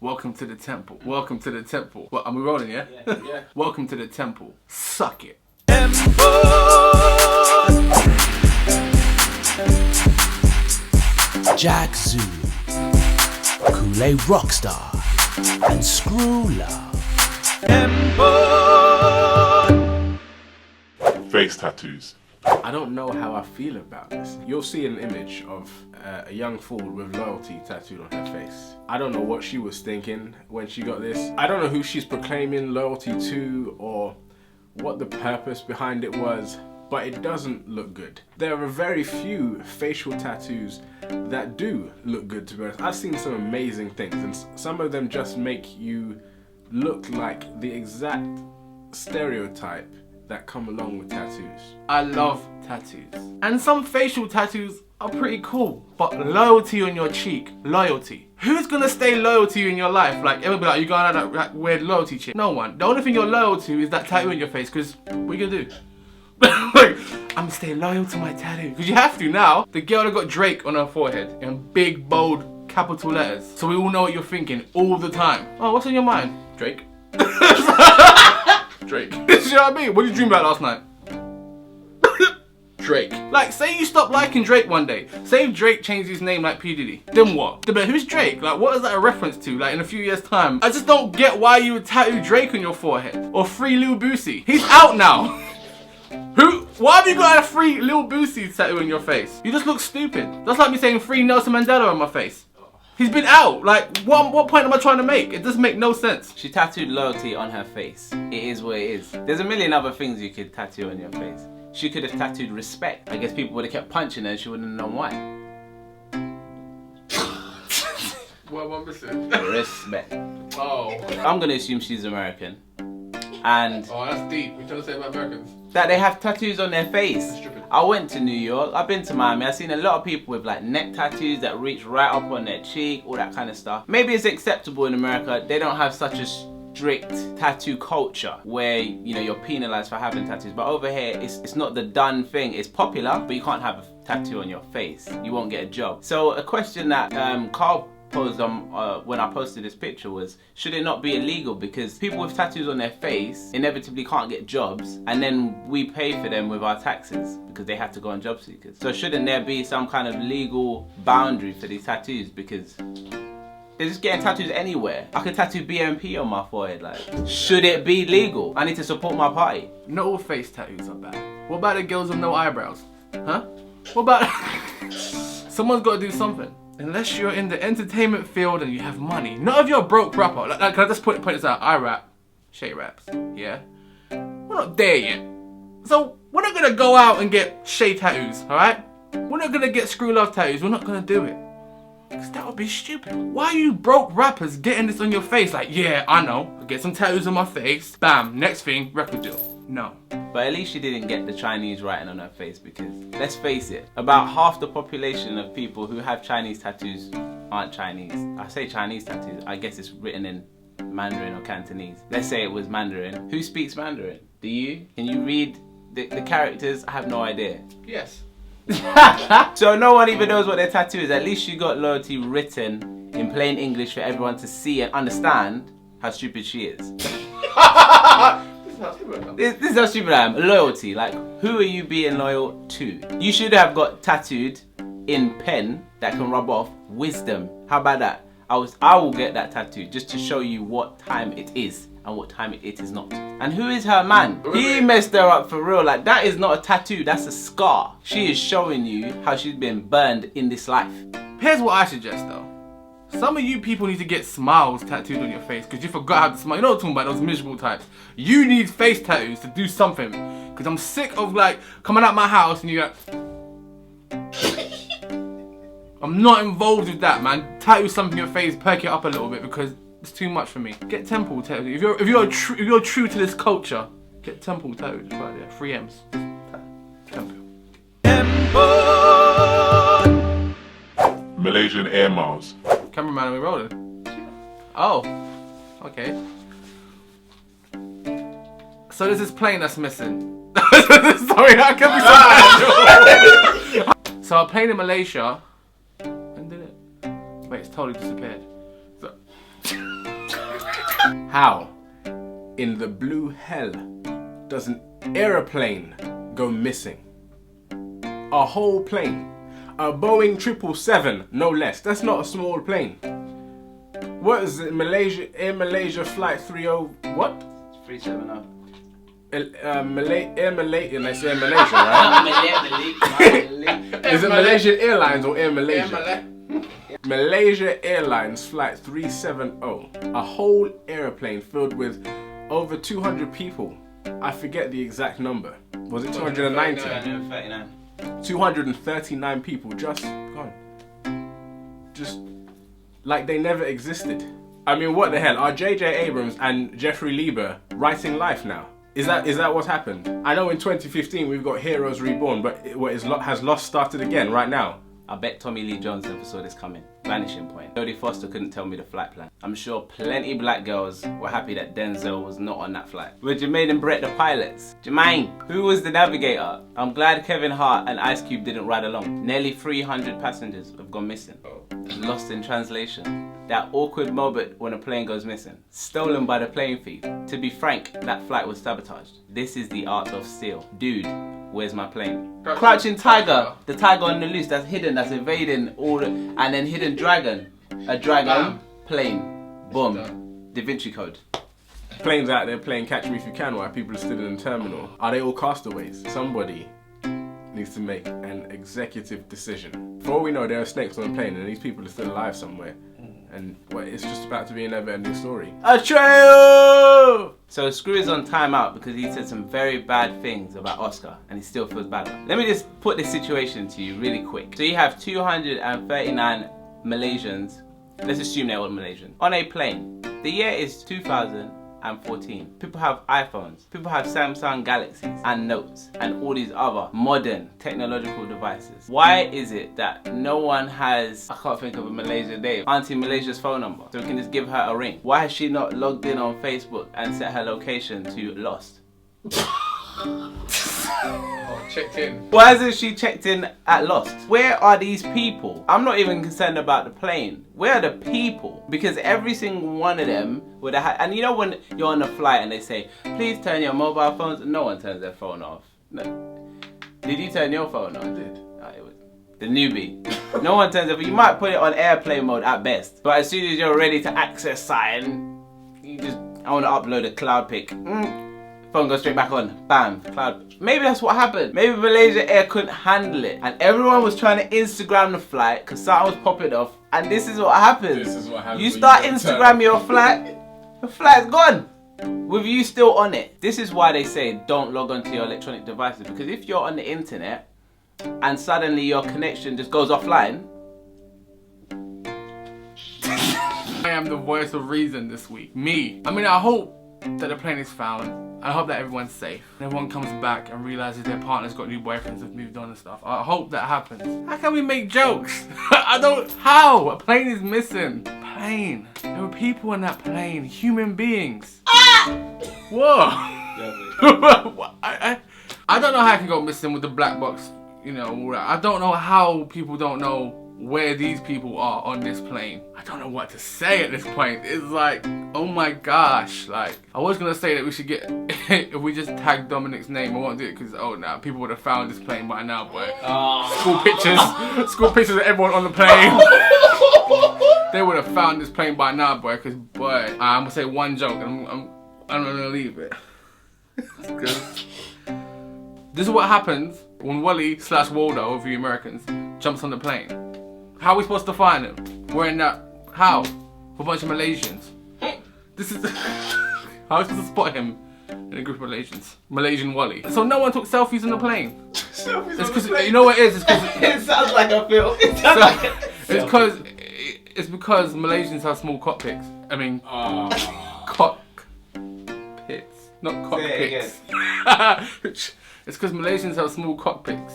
Welcome to the temple. Welcome to the temple. What, are we rolling, yeah? Yeah. Welcome to the temple. Suck it. Jack Zulu, Koolay Rockstar, and Scru. Face tattoos. I don't know how I feel about this. You'll see an image of a young fool with loyalty tattooed on her face. I don't know what she was thinking when she got this. I don't know who she's proclaiming loyalty to or what the purpose behind it was, but it doesn't look good. There are very few facial tattoos that do look good, to be honest. I've seen some amazing things, and some of them just make you look like the exact stereotype that come along with tattoos. I love tattoos. And some facial tattoos are pretty cool, but loyalty on your cheek, loyalty. Who's gonna stay loyal to you in your life? Like, everybody like, you going on that weird loyalty shit? No one. The only thing you're loyal to is that tattoo in your face, because what are you gonna do? Like, I'm gonna stay loyal to my tattoo. Because you have to now. The girl that got Drake on her forehead in big, bold, capital letters. So we all know what you're thinking all the time. Oh, what's on your mind? Drake. Drake. You know what I mean? What did you dream about last night? Drake. Like, say you stop liking Drake one day. Say Drake changed his name like P. Diddy. Then what? But who's Drake? Like, what is that a reference to? Like, in a few years' time. I just don't get why you would tattoo Drake on your forehead. Or Free Lil Boosie. He's out now. Why have you got a Free Lil Boosie tattoo on your face? You just look stupid. That's like me saying Free Nelson Mandela on my face. He's been out. Like, what point am I trying to make? It doesn't make no sense. She tattooed loyalty on her face. It is what it is. There's a million other things you could tattoo on your face. She could have tattooed respect. I guess people would have kept punching her and she wouldn't have known why. What am I missing? Respect. Oh. I'm gonna assume she's American. And Oh, that's deep. What you trying to say about Americans? that they have tattoos on their face. That's stupid. I went to New York, I've been to Miami, I've seen a lot of people with like neck tattoos that reach right up on their cheek, all that kind of stuff. Maybe it's acceptable in America, they don't have such a strict tattoo culture where, you know, you're penalized for having tattoos. But over here, it's not the done thing. It's popular, but you can't have a tattoo on your face. You won't get a job. So a question that Carl posed when I posted this picture was, should it not be illegal? Because people with tattoos on their face inevitably can't get jobs, and then we pay for them with our taxes because they have to go on job seekers. So shouldn't there be some kind of legal boundary for these tattoos? Because they're just getting tattoos anywhere. I could tattoo BMP on my forehead. Like, should it be legal? I need to support my party. Not all face tattoos are bad. What about the girls with no eyebrows? Huh? What about... Someone's got to do something. Unless you're in the entertainment field and you have money. Not if you're broke proper. Like, can I just point this out? I rap. Shay raps. Yeah? We're not there yet. So, we're not gonna go out and get Shay tattoos, alright? We're not gonna get Screw Love tattoos. We're not gonna do it. Because that would be stupid. Why are you broke rappers getting this on your face? Like, yeah, I know. I'll get some tattoos on my face. Bam. Next thing, record deal. No. But at least she didn't get the Chinese writing on her face, because let's face it, about half the population of people who have Chinese tattoos aren't Chinese. I say Chinese tattoos, I guess it's written in Mandarin or Cantonese. Let's say it was Mandarin. Who speaks Mandarin? Do you? Can you read the characters? I have no idea. Yes. So no one even knows what their tattoo is. At least she got loyalty written in plain English for everyone to see and understand how stupid she is. This is how stupid I am. Loyalty, like, who are you being loyal to? You should have got tattooed in pen that can rub off wisdom. How about that? I will get that tattoo just to show you what time it is and what time it is not. And who is her man? He messed her up for real. Like, that is not a tattoo, that's a scar. She is showing you how she's been burned in this life. Here's what I suggest though. Some of you people need to get smiles tattooed on your face because you forgot how to smile. You know what I'm talking about, those miserable types. You need face tattoos to do something. Because I'm sick of like coming out my house and you go. I'm not involved with that, man. Tattoo something on your face, perk it up a little bit because it's too much for me. Get temple tattoos. If you're true to this culture, get temple tattoos right there. 3 M's. Temple. Malaysian Air Miles. Cameraman, are we rolling? Oh, okay. So there's this plane that's missing. Sorry, I can't be so bad. So a plane in Malaysia. When did it? Wait, it's totally disappeared. So How in the blue hell does an aeroplane go missing? A whole plane. A Boeing 777, no less. That's not a small plane. What is it? Air Malaysia Flight 30... What? 370. Air Malaysia, that's Air Malaysia, right? Is it Malaysian Airlines or Air Malaysia? Malaysia Airlines Flight 370. A whole airplane filled with over 200 people. I forget the exact number. Was it 290? 239. 239 people just gone. Just like they never existed. I mean, what the hell? Are J.J. Abrams and Jeffrey Lieber writing life now? Is that what's happened? I know in 2015 we've got Heroes Reborn, but has Lost started again right now? I bet Tommy Lee Jones never saw this coming. Vanishing point. Jodie Foster couldn't tell me the flight plan. I'm sure plenty black girls were happy that Denzel was not on that flight. Were Jermaine and Brett the pilots? Jermaine, who was the navigator? I'm glad Kevin Hart and Ice Cube didn't ride along. Nearly 300 passengers have gone missing. Lost in translation. That awkward moment when a plane goes missing. Stolen by the plane thief. To be frank, that flight was sabotaged. This is the art of steal. Dude, where's my plane? Crouching tiger, the tiger on the loose, that's hidden, that's evading all the, and then hidden dragon. A dragon, plane, boom. Da Vinci Code. Planes out there playing Catch Me If You Can while people are still in the terminal. Are they all castaways? Somebody needs to make an executive decision. For all we know, there are snakes on the plane and these people are still alive somewhere. And well, it's just about to be a never-ending story. Atreyu! So Screw is on timeout because he said some very bad things about Oscar and he still feels bad. Let me just put this situation to you really quick. So you have 239 Malaysians, let's assume they're all Malaysian, on a plane. The year is 2014. People have iPhones, people have Samsung Galaxies and Notes and all these other modern technological devices. Why is it that no one has, I can't think of a Malaysian name, Auntie Malaysia's phone number so we can just give her a ring? Why has she not logged in on Facebook and set her location to Lost? Checked in. Why hasn't she checked in at Lost? Where are these people? I'm not even concerned about the plane. Where are the people? Because every single one of them would have had, and you know when you're on a flight and they say, please turn your mobile phones, no one turns their phone off. No. Did you turn your phone off? I did. Oh, it was the newbie. No one turns it, you might put it on airplane mode at best. But as soon as you're ready to access something, you just, I want to upload a cloud pic. Phone goes straight back on. Bam. Cloud. Maybe that's what happened. Maybe Malaysia Air couldn't handle it. And everyone was trying to Instagram the flight because something was popping off. And this is what happens. This is what happens. You start Instagram your flight, the flight's gone. With you still on it. This is why they say don't log onto your electronic devices. Because if you're on the internet and suddenly your connection just goes offline. I am the voice of reason this week. Me. I mean, I hope that the plane is found. I hope that everyone's safe. And everyone comes back and realizes their partner's got new boyfriends, have moved on and stuff. I hope that happens. How can we make jokes? How? A plane is missing. Plane. There were people in that plane. Human beings. Whoa. I don't know how I can go missing with the black box, you know. I don't know how people don't know where these people are on this plane. I don't know what to say at this point. It's like, oh my gosh. Like, I was gonna say that we should get, if we just tag Dominic's name, I won't do it because, oh no, people would have found this plane by now, boy. School pictures of everyone on the plane. They would have found this plane by now, boy, because, boy, I'm gonna say one joke and I'm gonna leave it. This is what happens when Wally/Waldo, of you Americans, jumps on the plane. How are we supposed to find him? We're in that, how? For a bunch of Malaysians. This is, how are we supposed to spot him in a group of Malaysians? Malaysian Wally. So no one took selfies on the plane. Selfies it's because, you know what it is? It's because it sounds like a film. It's because Malaysians have small cockpits. I mean, cockpits, not cockpits. It's because Malaysians have small cockpits.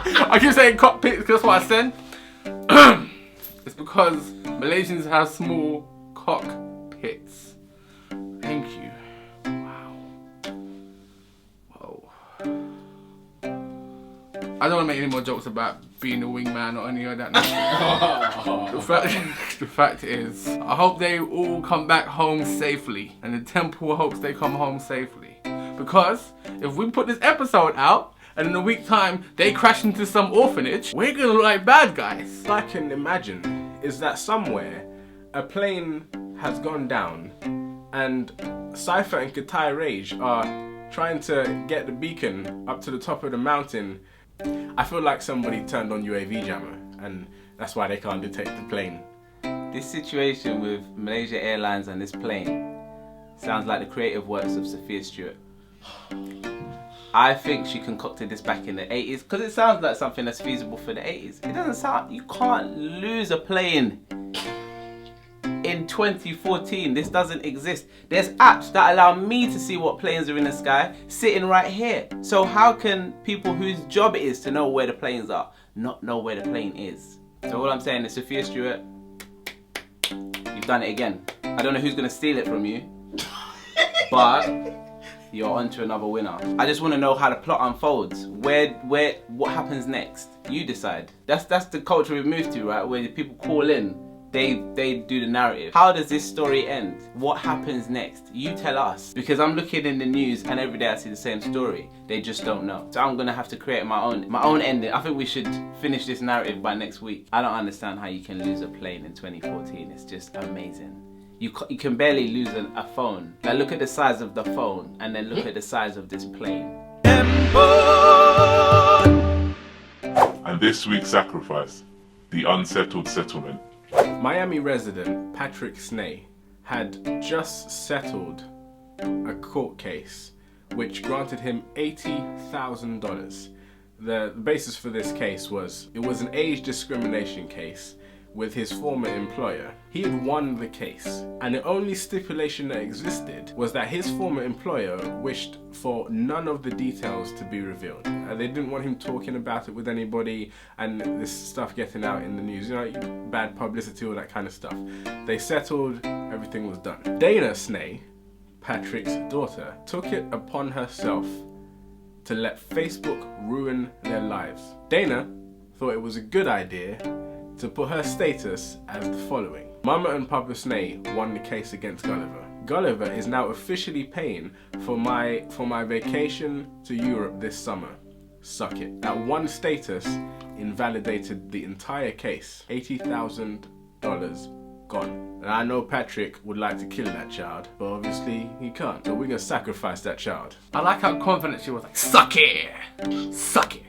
I keep saying cockpits because that's what I said. It's because Malaysians have small cockpits. Thank you. Wow. Whoa. I don't want to make any more jokes about being a wingman or any of that. The fact is, I hope they all come back home safely, and the temple hopes they come home safely. Because if we put this episode out, and in a week's time they crash into some orphanage, we're gonna look like bad guys. All I can imagine is that somewhere a plane has gone down, and Cypher and Katai Rage are trying to get the beacon up to the top of the mountain. I feel like somebody turned on UAV jammer, and that's why they can't detect the plane. This situation with Malaysia Airlines and this plane sounds like the creative works of Sophia Stewart. I think she concocted this back in the 80s, because it sounds like something that's feasible for the 80s. It doesn't sound, you can't lose a plane in 2014. This doesn't exist. There's apps that allow me to see what planes are in the sky sitting right here. So how can people whose job it is to know where the planes are not know where the plane is? So all I'm saying is, Sophia Stewart, you've done it again. I don't know who's gonna steal it from you, but you're on to another winner. I just want to know how the plot unfolds. What happens next? You decide. That's the culture we've moved to, right? Where people call in, they do the narrative. How does this story end? What happens next? You tell us. Because I'm looking in the news and every day I see the same story. They just don't know. So I'm gonna have to create my own ending. I think we should finish this narrative by next week. I don't understand how you can lose a plane in 2014. It's just amazing. You can barely lose a phone. Like, look at the size of the phone and then look at the size of this plane. And this week's sacrifice, the unsettled settlement. Miami resident Patrick Snay had just settled a court case which granted him $80,000. The basis for this case was, it was an age discrimination case with his former employer. He had won the case, and the only stipulation that existed was that his former employer wished for none of the details to be revealed. They didn't want him talking about it with anybody, and this stuff getting out in the news, you know, bad publicity, all that kind of stuff. They settled, everything was done. Dana Snay, Patrick's daughter, took it upon herself to let Facebook ruin their lives. Dana thought it was a good idea to put her status as the following. Mama and Papa Snay won the case against Gulliver. Gulliver is now officially paying for my vacation to Europe this summer. Suck it. That one status invalidated the entire case. $80,000 gone. And I know Patrick would like to kill that child, but obviously he can't. So we're gonna sacrifice that child. I like how confident she was, like, suck it! Suck it!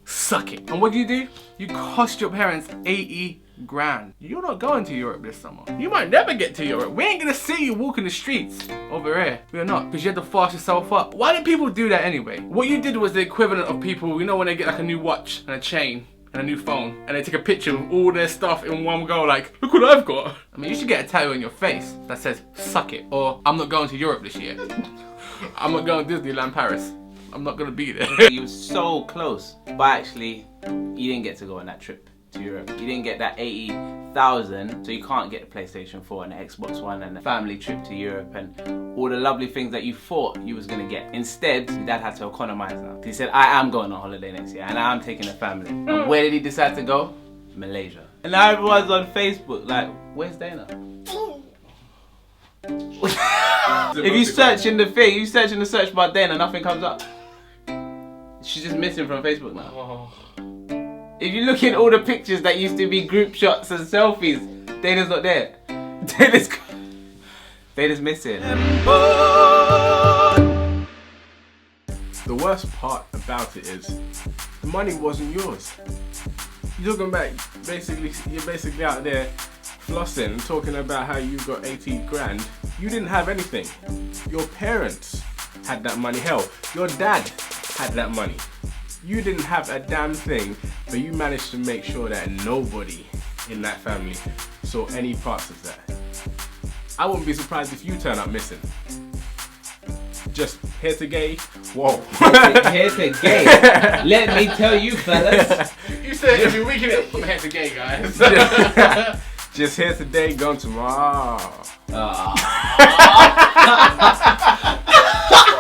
Suck it. And what do? You cost your parents 80 grand. You're not going to Europe this summer. You might never get to Europe. We ain't gonna see you walking the streets over here. We're not, because you had to fast yourself up. Why did people do that anyway? What you did was the equivalent of people, you know, when they get like a new watch and a chain and a new phone, and they take a picture of all their stuff in one go, like, look what I've got. I mean, you should get a tattoo on your face that says, suck it, or I'm not going to Europe this year. I'm not going to Disneyland Paris. I'm not gonna be there. You were so close, but actually, you didn't get to go on that trip to Europe. You didn't get that 80,000, so you can't get the PlayStation 4 and the Xbox One and the family trip to Europe and all the lovely things that you thought you was gonna get. Instead, your dad had to economize now. He said, I am going on holiday next year, and I am taking the family. And where did he decide to go? Malaysia. And now everyone's on Facebook, like, where's Dana? If you search in the thing, you search in the search bar Dana, nothing comes up. She's just missing from Facebook now. Oh. If you look at all the pictures that used to be group shots and selfies, Dana's not there. Dana's missing. The worst part about it is, the money wasn't yours. You're talking about, you're basically out there flossing, talking about how you got 80 grand. You didn't have anything. Your parents had that money. Hell, your dad had that money. You didn't have a damn thing, but you managed to make sure that nobody in that family saw any parts of that. I wouldn't be surprised if you turn up missing. Just here to gay. Whoa. Here to gay. Let me tell you, fellas. You said every weekend, I'm here to gay, guys. Just here today, gone tomorrow.